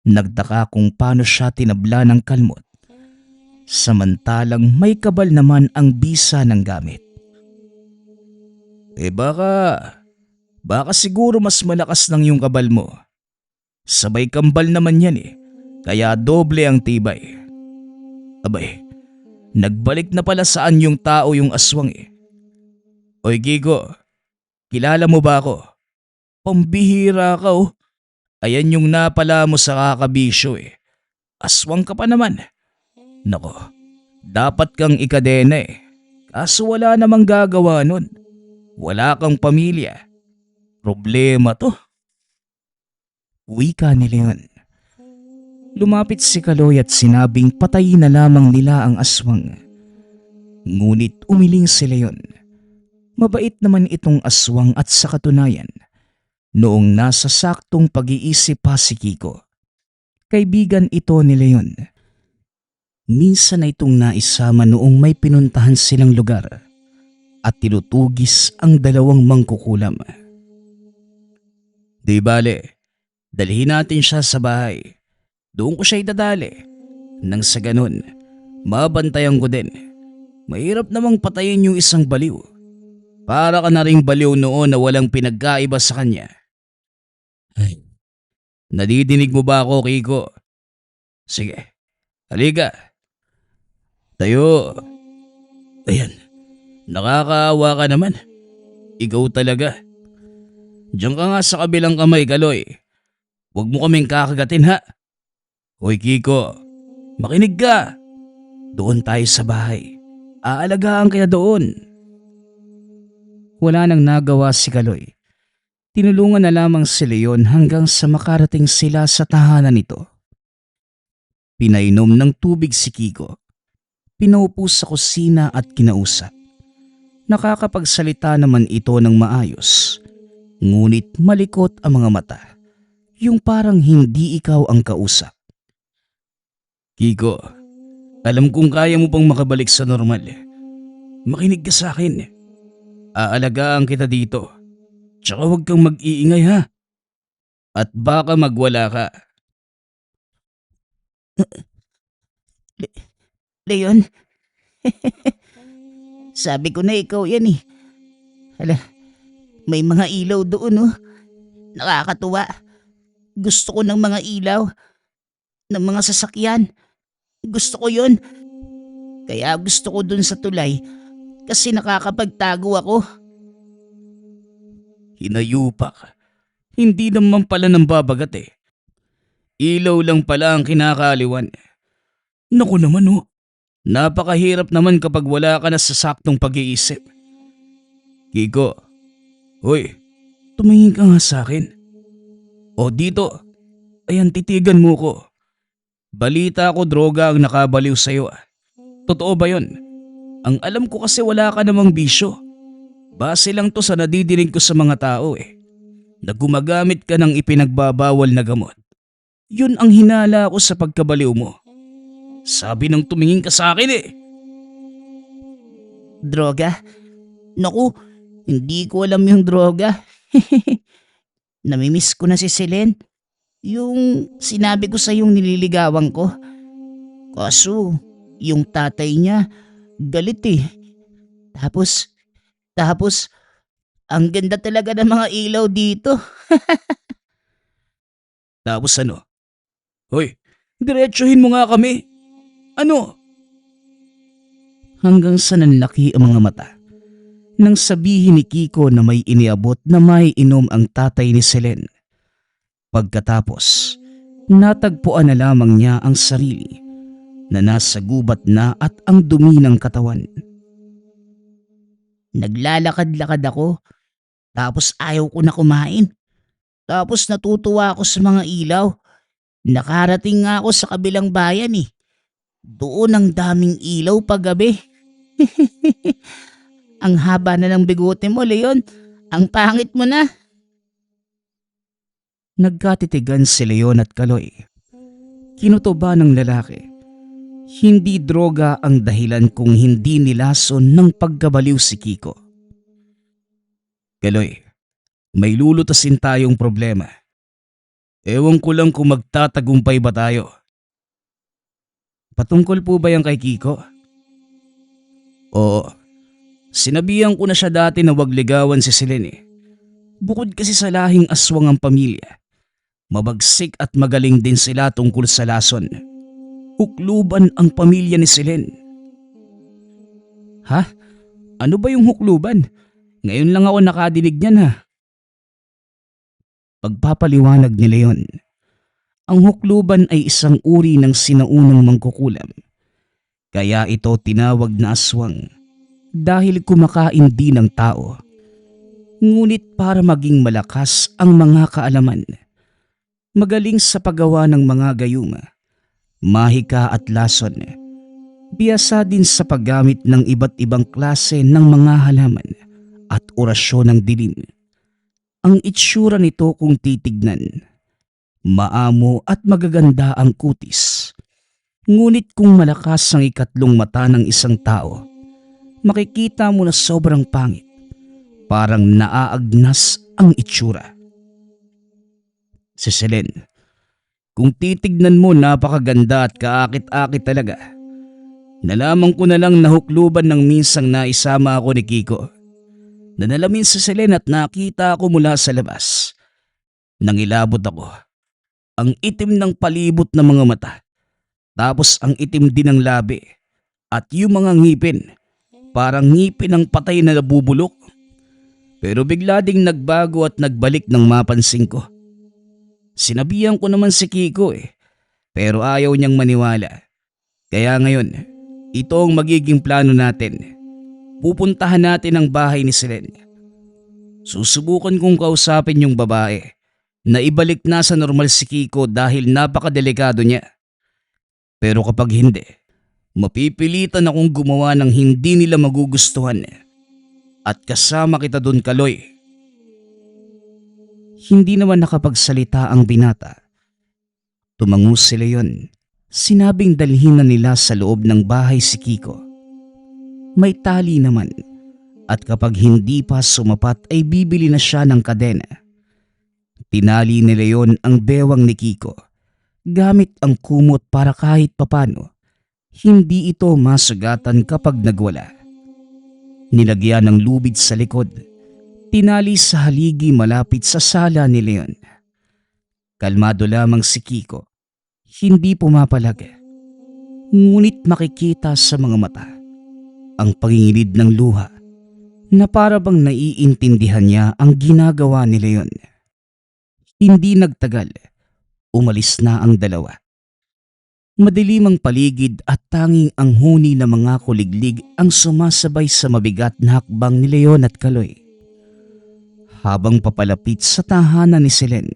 Nagtaka kung paano siya tinabla ng kalmot. Samantalang may kabal naman ang bisa ng gamit. Baka siguro mas malakas ng yung kabal mo. Sabay kambal naman yan kaya doble ang tibay. Abay, nagbalik na pala saan yung tao yung aswang Oy Gigo, kilala mo ba ako? Pambihira ka Ayan yung napala mo sa kakabisyo Aswang ka pa naman. Nako, dapat kang ikadena Kaso wala namang gagawa nun. Wala kang pamilya. Problema to. Wika ni Leon. Lumapit si Kaloy at sinabing patayin na lamang nila ang aswang. Ngunit umiling si Leon. Mabait naman itong aswang at sa katunayan, noong nasa saktong pag-iisip pa si Kiko. Kaibigan ito ni Leon. Minsan na itong naisama noong may pinuntahan silang lugar at tinutugis ang dalawang mangkukulam. Di bale, dalhin natin siya sa bahay. Doon ko siya idadali. Nang sa ganun, mabantayan ko din. Mahirap namang patayin yung isang baliw. Para ka na ring baliw noon na walang pinagkaiba sa kanya. Ay, nadidinig mo ba ako, Kiko? Sige, halika. Tayo. Ayan, nakakaawa ka naman. Ikaw talaga. Diyan ka nga sa kabilang kamay, Kaloy. Huwag mo kaming kakagatin ha. Hoy Kiko, makinig ka. Doon tayo sa bahay. Aalagaan kaya doon. Wala nang nagawa si Kaloy. Tinulungan na lamang si Leon hanggang sa makarating sila sa tahanan nito. Pinainom ng tubig si Kiko. Pinaupo sa kusina at kinausap. Nakakapagsalita naman ito ng maayos. Ngunit malikot ang mga mata. Yung parang hindi ikaw ang kausap. Kiko, alam kong kaya mo pang makabalik sa normal. Makinig ka sa akin. Aalagaan kita dito. Tsaka huwag kang mag-iingay ha. At baka magwala ka. Leon, sabi ko na ikaw yan Hala, may mga ilaw doon Nakakatuwa. Gusto ko ng mga ilaw ng mga sasakyan. Gusto ko yun. Kaya gusto ko dun sa tulay kasi nakakapagtago ako. Hinayupak. Hindi naman pala ng babagat eh. Ilaw lang pala ang kinakaliwan. Naku naman oh. Napakahirap naman kapag wala ka na sa saktong pag-iisip. Kiko, hoy, tumingin ka nga sa akin. O dito, ayan titigan mo ko. Balita ko droga ang nakabaliw sa'yo. Totoo ba yon? Ang alam ko kasi wala ka namang bisyo. Base lang to sa nadidinig ko sa mga tao eh. Na gumagamit ka ng ipinagbabawal na gamot. Yun ang hinala ko sa pagkabaliw mo. Sabi nang tumingin ka sa akin eh. Droga? Naku, hindi ko alam yung droga. Namimiss ko na si Selen. Yung sinabi ko sa yung nililigawan ko. Kaso, yung tatay niya, galit eh. Tapos, ang ganda talaga ng mga ilaw dito. Tapos ano? Hoy, diretsuhin mo nga kami. Ano? Hanggang sa nanlaki ang mga mata. Nang sabihin ni Kiko na may iniabot na may inom ang tatay ni Selen. Pagkatapos, natagpuan na lamang niya ang sarili na nasa gubat na at ang dumi ng katawan. Naglalakad-lakad ako. Tapos ayaw ko na kumain. Tapos natutuwa ako sa mga ilaw. Nakarating nga ako sa kabilang bayan eh. Doon ang daming ilaw paggabi. Ang haba na ng bigote mo, Leon. Ang pangit mo na. Nagkatitigan si Leon at Kaloy. Kinutuba ng lalaki. Hindi droga ang dahilan kung hindi nilason ng pagkabaliw si Kiko. Kaloy, may lulutasin tayong problema. Ewan ko lang kung magtatagumpay ba tayo. Patungkol po ba yan kay Kiko? Oo. Sinabihan ko na siya dati na wag ligawan si Selene. Bukod kasi sa lahing aswang ang pamilya, mabagsik at magaling din sila tungkol sa lason. Hukluban ang pamilya ni Selene. Ha? Ano ba yung hukluban? Ngayon lang ako nakadinig niyan ha. Pagpapaliwanag ni Leon, ang hukluban ay isang uri ng sinaunang mangkukulam. Kaya ito tinawag na aswang dahil kumakain din ng tao. Ngunit para maging malakas ang mga kaalaman, magaling sa paggawa ng mga gayuma, mahika at lason, biyasa din sa paggamit ng iba't ibang klase ng mga halaman at orasyon ng dilim. Ang itsura nito kung titignan, maamo at magaganda ang kutis. Ngunit kung malakas ang ikatlong mata ng isang tao, makikita mo na sobrang pangit. Parang naaagnas ang itsura. Si Selene, kung titignan mo napakaganda at kaakit-akit talaga. Nalaman ko na lang na hukluban ng minsang naisama ako ni Kiko. Nanalamin si Selene at nakita ako mula sa labas. Nangilabot ako. Ang itim ng palibot ng mga mata. Tapos ang itim din ng labi. At yung mga ngipin. Parang ngipin ng patay na nabubulok. Pero bigla ding nagbago at nagbalik ng mapansin ko. Sinabihan ko naman si Kiko eh. Pero ayaw niyang maniwala. Kaya ngayon, ito ang magiging plano natin. Pupuntahan natin ang bahay ni Selene. Susubukan kong kausapin yung babae na ibalik na sa normal si Kiko dahil napakadelikado niya. Pero kapag hindi, mapipilitan akong gumawa ng hindi nila magugustuhan. At kasama kita doon, Kaloy. Hindi naman nakapagsalita ang binata. Tumango si Leon. Sinabing dalhin na nila sa loob ng bahay si Kiko. May tali naman at kapag hindi pa sumapat ay bibili na siya ng kadena. Tinali ni Leon ang bewang ni Kiko gamit ang kumot para kahit papano hindi ito masugatan kapag nagwala. Nilagyan ng lubid sa likod, tinali sa haligi malapit sa sala ni Leon. Kalmado lamang si Kiko, hindi pumapalag. Ngunit makikita sa mga mata ang pangingilid ng luha na para bang naiintindihan niya ang ginagawa ni Leon. Hindi nagtagal, umalis na ang dalawa. Madilim ang paligid at tanging ang huni ng mga kuliglig ang sumasabay sa mabigat na hakbang ni Leon at Kaloy. Habang papalapit sa tahanan ni Selen,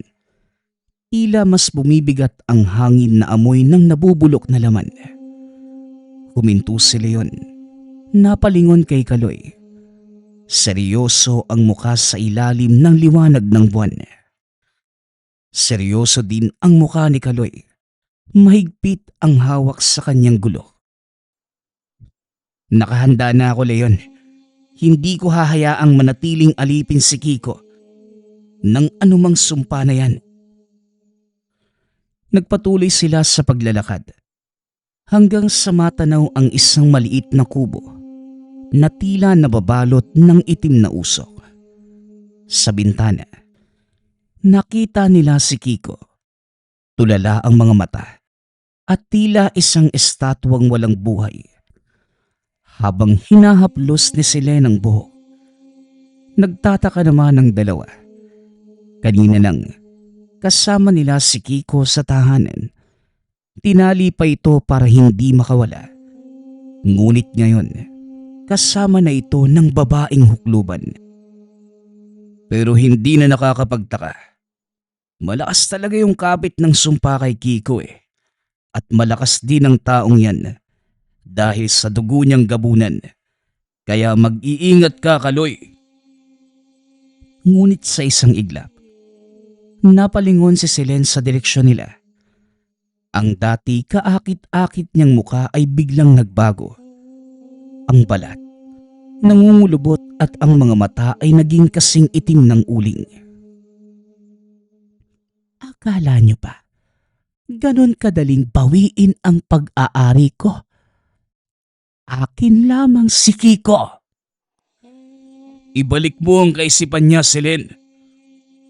tila mas bumibigat ang hangin na amoy ng nabubulok na laman. Huminto si Leon, napalingon kay Kaloy. Seryoso ang muka sa ilalim ng liwanag ng buwan. Seryoso din ang muka ni Kaloy. Mahigpit ang hawak sa kanyang gulo. Nakahanda na ako, Leon. Hindi ko hahayaang manatiling alipin si Kiko ng anumang sumpa na yan. Nagpatuloy sila sa paglalakad hanggang sa matanaw ang isang maliit na kubo na tila nababalot ng itim na usok. Sa bintana, nakita nila si Kiko. Tulala ang mga mata at tila isang estatwang walang buhay. Habang hinahaplos ni Selen ang buhok, nagtataka naman ang dalawa. Kanina lang, kasama nila si Kiko sa tahanan. Tinali pa ito para hindi makawala. Ngunit ngayon, kasama na ito ng babaeng hukluban. Pero hindi na nakakapagtaka. Malakas talaga yung kapit ng sumpa kay Kiko At malakas din ang taong yan dahil sa dugo niyang gabunan. Kaya mag-iingat ka, Kaloy. Ngunit sa isang iglap, napalingon si Selen sa direksyon nila. Ang dati kaakit-akit niyang muka ay biglang nagbago. Ang balat, nangungulubot at ang mga mata ay naging kasing itim ng uling. Akala niyo ba ganon kadaling bawiin ang pag-aari ko? Akin lamang si Kiko. Ibalik mo ang kaisipan niya, Selen.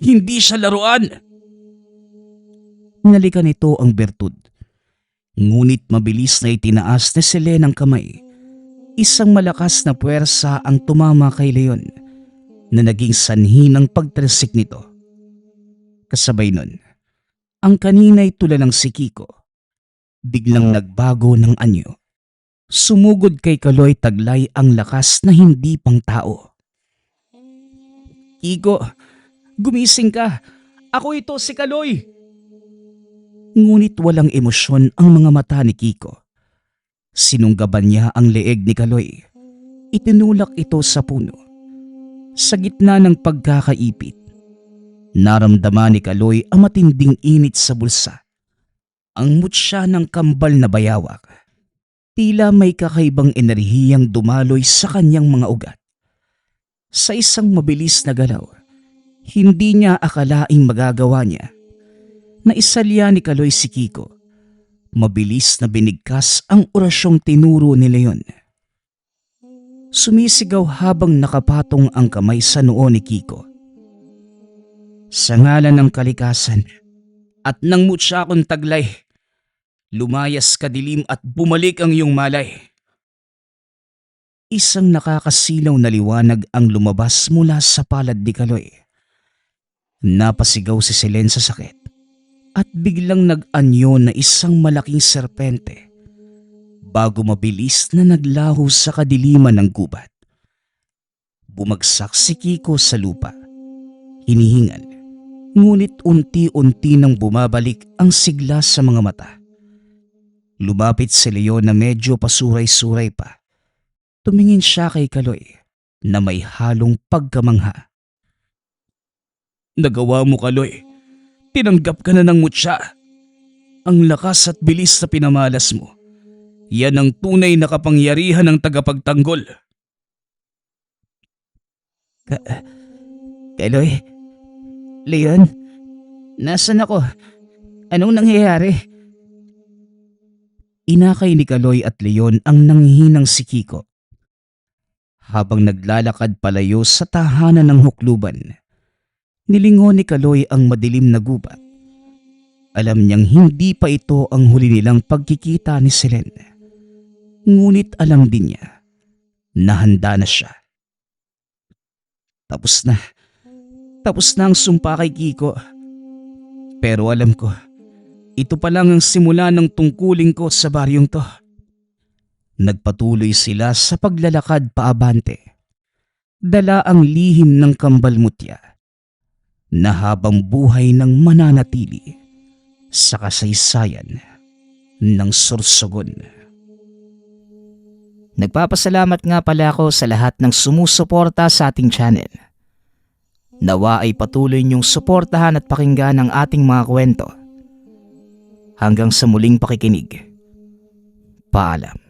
Hindi siya laruan. Nalikan nito ang bertud. Ngunit mabilis na itinaas ni Selen ang kamay. Isang malakas na puwersa ang tumama kay Leon na naging sanhi ng pagtresik nito. Kasabay nun, ang kanina'y tulalang si Kiko. Biglang nagbago ng anyo. Sumugod kay Kaloy taglay ang lakas na hindi pang tao. Kiko, gumising ka. Ako ito, si Kaloy. Ngunit walang emosyon ang mga mata ni Kiko. Sinunggaban niya ang leeg ni Kaloy. Itinulak ito sa puno. Sa gitna ng pagkakaipit, naramdaman ni Kaloy ang matinding init sa bulsa. Ang mutya ng kambal na bayawak. Tila may kakaibang enerhiyang dumaloy sa kanyang mga ugat. Sa isang mabilis na galaw, hindi niya akalaing magagawa niya. Naisalya ni Kaloy si Kiko. Mabilis na binigkas ang orasyong tinuro ni Leon. Sumisigaw habang nakapatong ang kamay sa noo ni Kiko. Sa ngalan ng kalikasan at ng mutya kong taglay, lumayas ka dilim at bumalik ang iyong malay. Isang nakakasilaw na liwanag ang lumabas mula sa palad ni Kaloy. Napasigaw si Selen sa sakit at biglang nag-anyo na isang malaking serpente bago mabilis na naglaho sa kadiliman ng gubat. Bumagsak si Kiko sa lupa. Hinihingal, ngunit unti-unti nang bumabalik ang sigla sa mga mata. Lumapit si Leon na medyo pasuray-suray pa. Tumingin siya kay Kaloy na may halong pagkamangha. Nagawa mo, Kaloy. Tinanggap ka na ng mutya. Ang lakas at bilis na pinamalas mo. Yan ang tunay na kapangyarihan ng tagapagtanggol. Kaloy, Leon, nasan ako? Anong nangyayari? Inakay ni Kaloy at Leon ang nanghihinang si Kiko. Habang naglalakad palayo sa tahanan ng hukluban, nilingon ni Kaloy ang madilim na gubat. Alam niyang hindi pa ito ang huli nilang pagkikita ni Selen. Ngunit alam din niya na handa na siya. Tapos na. Tapos na ang sumpa kay Kiko. Pero alam ko, ito pa lang ang simula ng tungkulin ko sa baryong to. Nagpatuloy sila sa paglalakad paabante. Dala ang lihim ng kambalmutya na habang buhay ng mananatili sa kasaysayan ng Sorsogon. Nagpapasalamat nga pala ako sa lahat ng sumusuporta sa ating channel. Nawa ay patuloy niyong suportahan at pakinggan ang ating mga kwento. Hanggang sa muling pakikinig. Paalam.